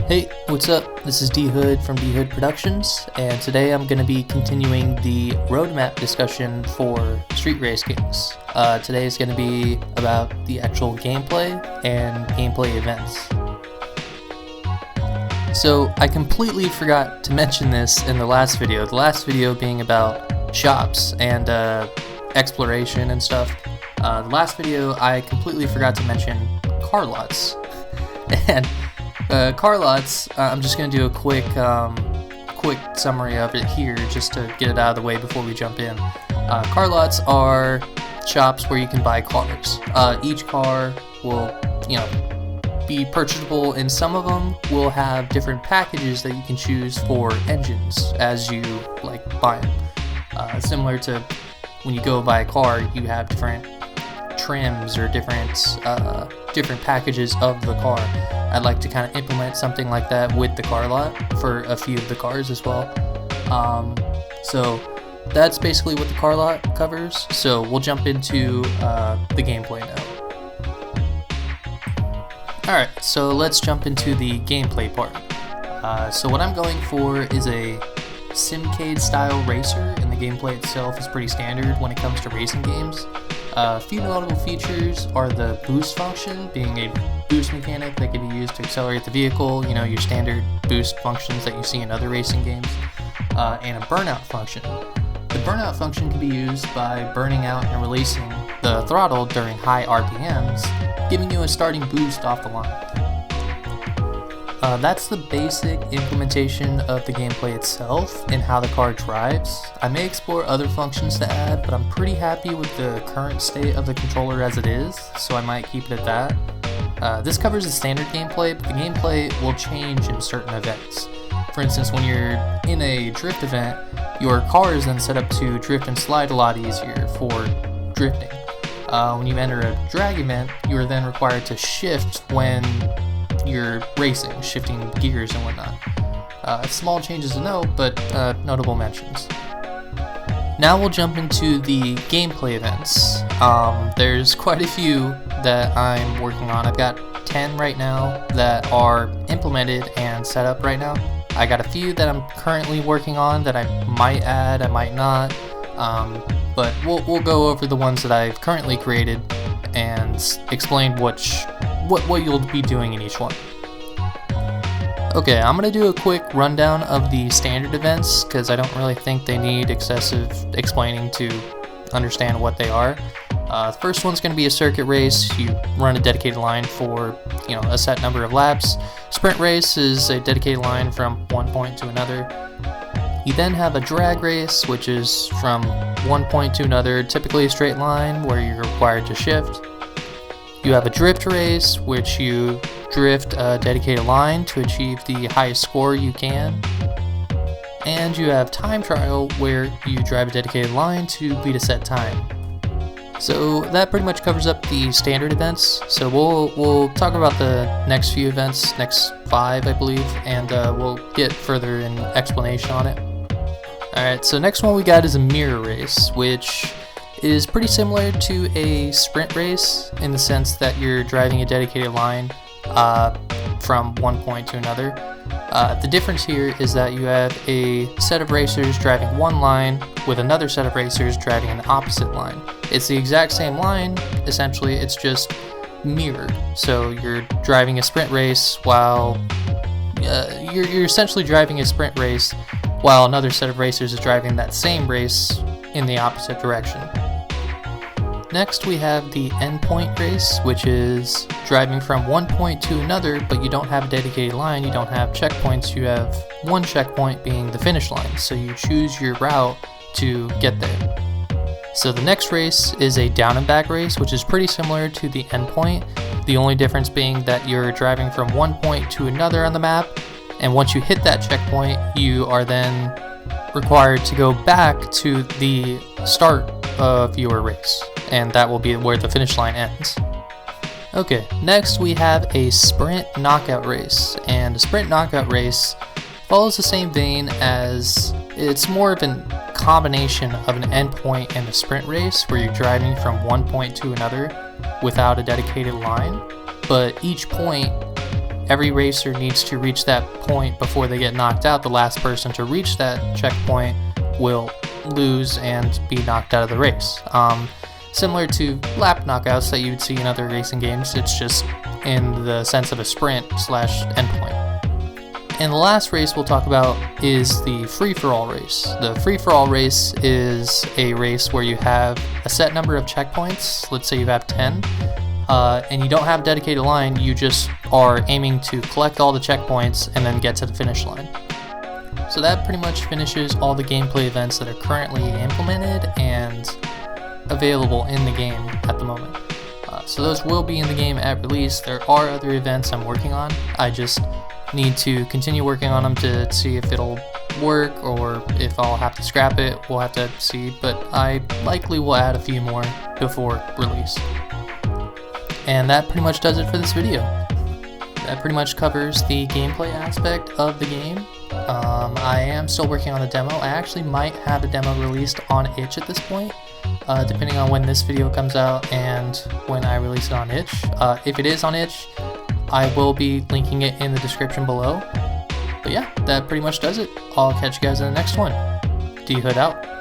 Hey, what's up? This is D Hood from D Hood Productions, and today I'm going to be continuing the roadmap discussion for Street Race games. Today is going to be about the actual gameplay and gameplay events. So I completely forgot to mention this in the last video being about shops and exploration and stuff. The last video I completely forgot to mention car lots. And car lots, I'm just going to do a quick summary of it here just to get it out of the way before we jump in. Car lots are shops where you can buy cars. Each car will, be purchasable, and some of them will have different packages that you can choose for engines as you buy them. Similar to when you go buy a car, you have different trims or different packages of the car. I'd like to kind of implement something like that with the car lot for a few of the cars as well. So that's basically what the car lot covers. So we'll jump into the gameplay now. Alright, so let's jump into the gameplay part. So what I'm going for is a Simcade style racer, and the gameplay itself is pretty standard when it comes to racing games. A few notable features are the boost function, being a boost mechanic that can be used to accelerate the vehicle, your standard boost functions that you see in other racing games, and a burnout function. The burnout function can be used by burning out and releasing the throttle during high RPMs, giving you a starting boost off the line. That's the basic implementation of the gameplay itself and how the car drives. I may explore other functions to add, but I'm pretty happy with the current state of the controller as it is, so I might keep it at that. This covers the standard gameplay, but the gameplay will change in certain events. For instance, when you're in a drift event, your car is then set up to drift and slide a lot easier for drifting. When you enter a drag event, you are then required to shift when you're racing, shifting gears and whatnot. Small changes to note, but notable mentions. Now we'll jump into the gameplay events. There's quite a few that I'm working on. I've got 10 right now that are implemented and set up right now. I got a few that I'm currently working on that I might add, I might not, but we'll go over the ones that I've currently created and explain what you'll be doing in each one. Okay, I'm going to do a quick rundown of the standard events because I don't really think they need excessive explaining to understand what they are. The first one's going to be a circuit race. You run a dedicated line for a set number of laps. Sprint race is a dedicated line from one point to another. You then have a drag race, which is from one point to another, typically a straight line where you're required to shift. You have a drift race, which you drift a dedicated line to achieve the highest score you can. And you have time trial, where you drive a dedicated line to beat a set time. So that pretty much covers up the standard events. So we'll talk about the next few events, next 5 I believe, and we'll get further in explanation on it. Alright, so next one we got is a mirror race, which is pretty similar to a sprint race in the sense that you're driving a dedicated line from one point to another. The difference here is that you have a set of racers driving one line with another set of racers driving an opposite line. It's the exact same line, essentially, it's just mirrored. So you're driving a sprint race while you're essentially driving a sprint race while another set of racers is driving that same race in the opposite direction. Next we have the endpoint race, which is driving from one point to another, but you don't have a dedicated line, you don't have checkpoints, you have one checkpoint being the finish line, so you choose your route to get there. So the next race is a down and back race, which is pretty similar to the endpoint, the only difference being that you're driving from one point to another on the map, and once you hit that checkpoint, you are then required to go back to the start of your race, and that will be where the finish line ends. Okay, next we have a sprint knockout race, and a sprint knockout race follows the same vein as it's more of a combination of an endpoint and a sprint race where you're driving from one point to another without a dedicated line, but each point every racer needs to reach that point before they get knocked out. The last person to reach that checkpoint will lose and be knocked out of the race. Similar to lap knockouts that you would see in other racing games, it's just in the sense of a sprint / endpoint. And the last race we'll talk about is the free-for-all race. The free-for-all race is a race where you have a set number of checkpoints. Let's say you have 10, and you don't have a dedicated line. You just are aiming to collect all the checkpoints and then get to the finish line. So that pretty much finishes all the gameplay events that are currently implemented and available in the game at the moment. So those will be in the game at release. There are other events I'm working on. I just need to continue working on them to see if it'll work or if I'll have to scrap it. We'll have to see, but I likely will add a few more before release. And that pretty much does it for this video. That pretty much covers the gameplay aspect of the game. I am still working on the demo. I actually might have a demo released on itch at this point, depending on when this video comes out and when I release it on itch. If it is on itch, I will be linking it in the description below. But yeah, that pretty much does it. I'll catch you guys in the next one. D-Hood out.